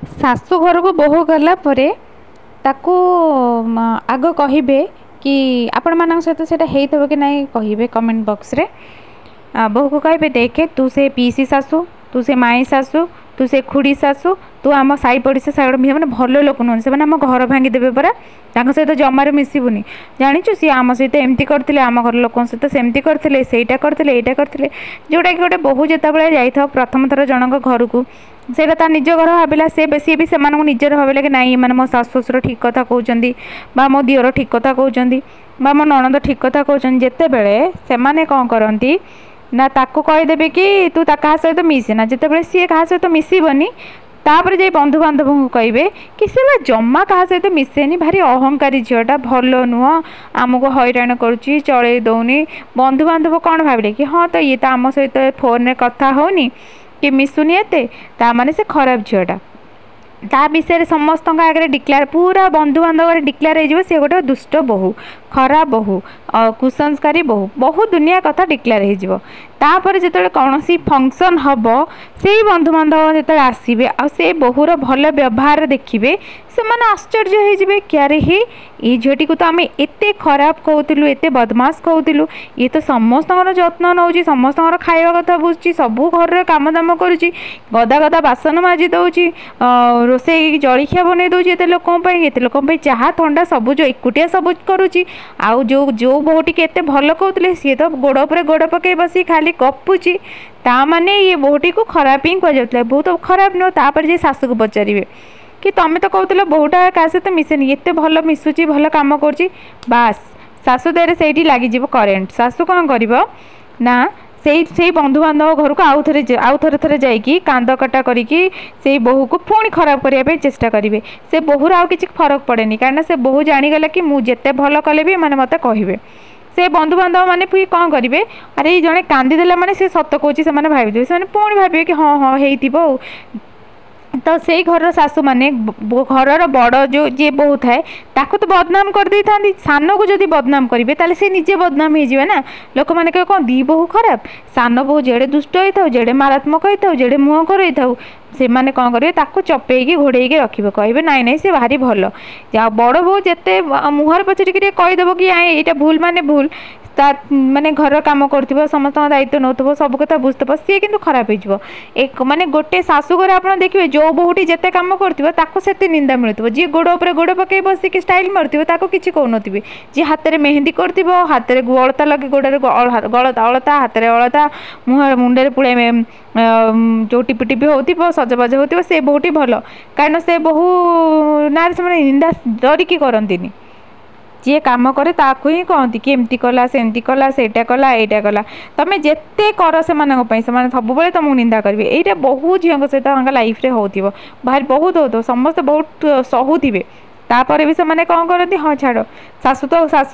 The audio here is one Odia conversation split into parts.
ଶାଶୁ ଘରକୁ ବୋହୂ ଗଲା ପରେ ତାକୁ ଆଗ କହିବେ କି ଆପଣମାନଙ୍କ ସହିତ ସେଇଟା ହେଇଥିବ କି ନାହିଁ କହିବେ କମେଣ୍ଟ ବକ୍ସରେ। ବୋହୂକୁ କହିବେ ଦେଖେ ତୁ ସେ ପିଇସି ଶାଶୁ, ତୁ ସେ ମାଇଁ ଶାଶୁ, ତୁ ସେ ଖୁଡ଼ି ଶାଶୁ, ତୁ ଆମ ସାଇ ପଡ଼ିଶା ସାଇଡ଼ ମାନେ ଭଲ ଲୋକ ନୁହନ୍ତି, ସେମାନେ ଆମ ଘର ଭାଙ୍ଗିଦେବେ ପରା, ତାଙ୍କ ସହିତ ଜମାରୁ ମିଶିବୁନି। ଜାଣିଛୁ ସିଏ ଆମ ସହିତ ଏମିତି କରିଥିଲେ, ଆମ ଘର ଲୋକଙ୍କ ସହିତ ସେମିତି କରିଥିଲେ, ସେଇଟା କରିଥିଲେ, ଏଇଟା କରିଥିଲେ। ଯେଉଁଟାକି ଗୋଟେ ବୋହୂ ଯେତେବେଳେ ଯାଇଥାଉ ପ୍ରଥମ ଥର ଜଣଙ୍କ ଘରକୁ, ସେଇଟା ତା ନିଜ ଘର ଭାବିଲା, ସେ ବି ସେମାନଙ୍କୁ ନିଜର ଭାବିଲା କି ନାଇଁ ଏମାନେ ମୋ ଶାଶୁ ଶ୍ୱଶୁର ଠିକ୍ କଥା କହୁଛନ୍ତି, ବା ମୋ ଦିଅର ଠିକ୍ କଥା କହୁଛନ୍ତି, ବା ମୋ ନଣନ୍ଦ ଠିକ୍ କଥା କହୁଛନ୍ତି। ଯେତେବେଳେ ସେମାନେ କ'ଣ କରନ୍ତି ନା ତାକୁ କହିଦେବେ କି ତୁ କାହା ସହିତ ମିଶିନା। ଯେତେବେଳେ ସିଏ କାହା ସହିତ ମିଶିବନି, ତାପରେ ଯାଇ ବନ୍ଧୁବାନ୍ଧବଙ୍କୁ କହିବେ କି ସେ ବା ଜମା କାହା ସହିତ ମିଶେନି, ଭାରି ଅହଙ୍କାରୀ ଝିଅଟା, ଭଲ ନୁହଁ, ଆମକୁ ହଇରାଣ କରୁଛି, ଚଳେଇ ଦେଉନି। ବନ୍ଧୁବାନ୍ଧବ କ'ଣ ଭାବିଲେ କି ହଁ ତ ଇଏ ତ ଆମ ସହିତ ଫୋନ୍ରେ କଥା ହେଉନି କି ମିଶୁନି ଏତେ, ତାମାନେ ସେ ଖରାପ ଝିଅଟା। ତା ବିଷୟରେ ସମସ୍ତଙ୍କ ଆଗରେ ଡିକ୍ଲେୟାର, ପୁରା ବନ୍ଧୁବାନ୍ଧବରେ ଡିକ୍ଲେୟାର ହେଇଯିବ ସେ ଗୋଟେ ଦୁଷ୍ଟ ବୋହୂ, ଖରାପ ବୋହୂ, କୁସଂସ୍କାରୀ ବୋହୂ, ବହୁତ ଦୁନିଆ କଥା ଡିକ୍ଲେୟାର ହେଇଯିବ। ତାପରେ ଯେତେବେଳେ କୌଣସି ଫଙ୍କସନ୍ ହେବ, ସେଇ ବନ୍ଧୁବାନ୍ଧବ ଯେତେବେଳେ ଆସିବେ ଆଉ ସେ ବୋହୂର ଭଲ ବ୍ୟବହାର ଦେଖିବେ, ସେମାନେ ଆଶ୍ଚର୍ଯ୍ୟ ହେଇଯିବେ କି ଆରେ ହି ଏଇ ଝିଅଟିକୁ ତ ଆମେ ଏତେ ଖରାପ କହୁଥିଲୁ, ଏତେ ବଦମାସ କହୁଥିଲୁ, ଇଏ ତ ସମସ୍ତଙ୍କର ଯତ୍ନ ନେଉଛି, ସମସ୍ତଙ୍କର ଖାଇବା କଥା ବୁଝୁଛି, ସବୁ ଘରର କାମ ଦାମ କରୁଛି, ଗଦା ଗଦା ବାସନ ମାଜି ଦେଉଛି, ରୋଷେଇ ଜଳଖିଆ ବନେଇ ଦେଉଛି ଏତେ ଲୋକଙ୍କ ପାଇଁ ଚାହା ଥଣ୍ଡା ସବୁ ଯେଉଁ ଏକୁଟିଆ ସବୁ କରୁଛି। ଆଉ ଯେଉଁ ବୋହୂଟିକି ଏତେ ଭଲ କହୁଥିଲେ ସିଏ ତ ଗୋଡ଼ ଉପରେ ଗୋଡ଼ ପକାଇ ବସି ଖାଲି ଗପୁଛି। ତାମାନେ ଇଏ ବୋହୂଟିକୁ ଖରାପ ହିଁ କୁହାଯାଉଥିଲା, ବହୁତ ଖରାପ ନୁହଁ। ତାପରେ ଯାଇ ଶାଶୁକୁ ପଚାରିବେ କି ତମେ ତ କହୁଥିଲ ବୋହୂଟା କାହା ସହିତ ମିଶେନି, ଏତେ ଭଲ ମିଶୁଛି, ଭଲ କାମ କରୁଛି। ବାସ୍ ଶାଶୁ ଦେହରେ ସେଇଠି ଲାଗିଯିବ କରେଣ୍ଟ। ଶାଶୁ କ'ଣ କରିବ ନା ସେଇ ବନ୍ଧୁବାନ୍ଧବ ଘରକୁ ଆଉ ଥରେ ଯାଇକି କାନ୍ଦ କଟା କରିକି ସେଇ ବୋହୂକୁ ପୁଣି ଖରାପ କରିବା ପାଇଁ ଚେଷ୍ଟା କରିବେ। ସେ ବୋହୂର ଆଉ କିଛି ଫରକ ପଡ଼େନି, କାରଣ ସେ ବୋହୂ ଜାଣିଗଲା କି ମୁଁ ଯେତେ ଭଲ କଲେ ବି ଏମାନେ ମୋତେ କହିବେ। ସେ ବନ୍ଧୁବାନ୍ଧବ ମାନେ ପୁଣି କ'ଣ କରିବେ, ଆରେ ଏଇ ଜଣେ କାନ୍ଦିଦେଲା ମାନେ ସେ ସତ କହୁଛି ସେମାନେ ଭାବିଦେବେ, ସେମାନେ ପୁଣି ଭାବିବେ କି ହଁ ହେଇଥିବ ଆଉ। ତ ସେଇ ଘରର ଶାଶୁମାନେ ଘରର ବଡ଼ ଯିଏ ବୋହୂ ଥାଏ ତାକୁ ତ ବଦନାମ କରିଦେଇଥାନ୍ତି। ସାନକୁ ଯଦି ବଦନାମ କରିବେ ତାହେଲେ ସେ ନିଜେ ବଦନାମ ହେଇଯିବେ ନା। ଲୋକମାନେ କହିବେ କ'ଣ ଦି ବୋହୂ ଖରାପ, ସାନ ବୋହୂ ଯେଡ଼େ ଦୁଷ୍ଟ ହେଇଥାଉ, ଯେଡ଼େ ମାରାତ୍ମକ ହେଇଥାଉ, ଯେଡ଼େ ମୁହଁ ହେଇଥାଉ, ସେମାନେ କ'ଣ କରିବେ ତାକୁ ଚପେଇକି ଘୋଡ଼େଇକି ରଖିବେ, କହିବେ ନାଇଁ ସେ ଭାରି ଭଲ। ଆଉ ବଡ଼ ବୋହୂ ଯେତେ ମୁହଁରେ ପଛେ ଟିକେ କହିଦେବ କି ଏଇଟା ଭୁଲ ମାନେ ଭୁଲ, ତା ମାନେ ଘର କାମ କରୁଥିବ, ସମସ୍ତଙ୍କ ଦାୟିତ୍ୱ ନେଉଥିବ, ସବୁ କଥା ବୁଝୁଥିବ, ସିଏ କିନ୍ତୁ ଖରାପ ହେଇଯିବ। ମାନେ ଗୋଟେ ଶାଶୁ ଘରେ ଆପଣ ଦେଖିବେ ଯେଉଁ ବୋହୂଟି ଯେତେ କାମ କରୁଥିବ ତାକୁ ସେତେ ନିନ୍ଦା ମିଳୁଥିବ। ଯିଏ ଗୋଡ଼ ଉପରେ ଗୋଡ଼ ପକାଇ ବସିକି ଷ୍ଟାଇଲ୍ ମାରୁଥିବ ତାକୁ କିଛି କହୁନଥିବେ। ଯିଏ ହାତରେ ମେହେନ୍ଦି କରୁଥିବ, ହାତରେ ଅଳତା ଲଗେଇ, ଗୋଡ଼ରେ ଅଳତା, ହାତରେ ଅଳତା, ମୁଣ୍ଡରେ ପୁଳେ ଯେଉଁ ଟିପି ହେଉଥିବ, ସଜବାଜ ହେଉଥିବ, ସେ ବୋହୂଟି ଭଲ। କାରଣ ସେ ବୋହୂ ନାଁରେ ସେମାନେ ନିନ୍ଦା ଡରିକି କରନ୍ତିନି। ଯିଏ କାମ କରେ ତାକୁ ହିଁ କହନ୍ତି କି ଏମିତି କଲା, ସେମିତି କଲା, ସେଇଟା କଲା, ଏଇଟା କଲା। ତମେ ଯେତେ କର ସେମାନଙ୍କ ପାଇଁ, ସେମାନେ ସବୁବେଳେ ତମକୁ ନିନ୍ଦା କରିବେ। ଏଇଟା ବହୁତ ଝିଅଙ୍କ ସହିତ ତାଙ୍କ ଲାଇଫ୍ରେ ହେଉଥିବ, ଭାରି ବହୁତ ହେଉଥିବ। ସମସ୍ତେ ବହୁତ ସହୁଥିବେ, ତାପରେ ବି ସେମାନେ କ'ଣ କରନ୍ତି, ହଁ ଛାଡ଼, ଶାଶୁ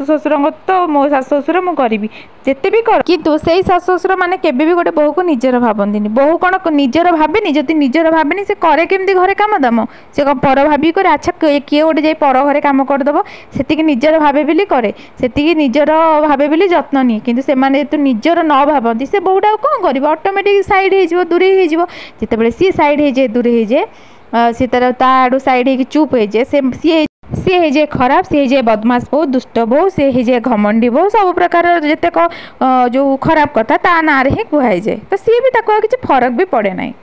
ଶ୍ୱଶୁରଙ୍କ ତ ମୋ ଶାଶୁ ଶ୍ୱଶୁର ମୁଁ କରିବି, ଯେତେ ବି କର। କିନ୍ତୁ ସେଇ ଶାଶୁ ଶ୍ୱଶୁର ମାନେ କେବେ ବି ଗୋଟେ ବୋହୂକୁ ନିଜର ଭାବନ୍ତିନି। ବୋହୂ କ'ଣ ନିଜର ଭାବେନି? ଯଦି ନିଜର ଭାବେନି ସେ କରେ କେମିତି ଘରେ କାମ ଦାମ? ସେ କ'ଣ ପର ଭାବିକି କରେ? ଆଚ୍ଛା କିଏ ଗୋଟେ ଯାଇ ପର ଘରେ କାମ କରିଦେବ, ସେତିକି ନିଜର ଭାବେ ବୋଲି କରେ, ସେତିକି ନିଜର ଭାବେ ବୋଲି ଯତ୍ନ ନିଏ। କିନ୍ତୁ ସେମାନେ ଯେହେତୁ ନିଜର ନ ଭାବନ୍ତି, ସେ ବୋହୂଟା ଆଉ କ'ଣ କରିବ, ଅଟୋମେଟିକ୍ ସାଇଡ଼୍ ହେଇଯିବ, ଦୂରେଇ ହେଇଯିବ। ଯେତେବେଳେ ସିଏ ସାଇଡ଼୍ ହେଇଯାଏ, ଦୂରେଇ ହେଇଯାଏ, ସିଏ ତା ଆଡ଼ୁ ସାଇଡ଼୍ ହେଇକି ଚୁପ୍ ହେଇଯାଏ, ସିଏ ହେଇଯାଏ ଖରାପ, ସିଏ ହେଇଯାଏ ବଦମାସ ବୋହୂ, ଦୁଷ୍ଟ ବୋହୂ, ସିଏ ହେଇଯାଏ ଘମଣ୍ଡି ବୋହୂ, ସବୁ ପ୍ରକାର ଯେତେକ ଯେଉଁ ଖରାପ କଥା ତା ନାଁରେ ହିଁ କୁହାଯାଏ। ତ ସିଏ ବି ତାକୁ ଆଉ କିଛି ଫରକ ବି ପଡ଼େ ନାହିଁ।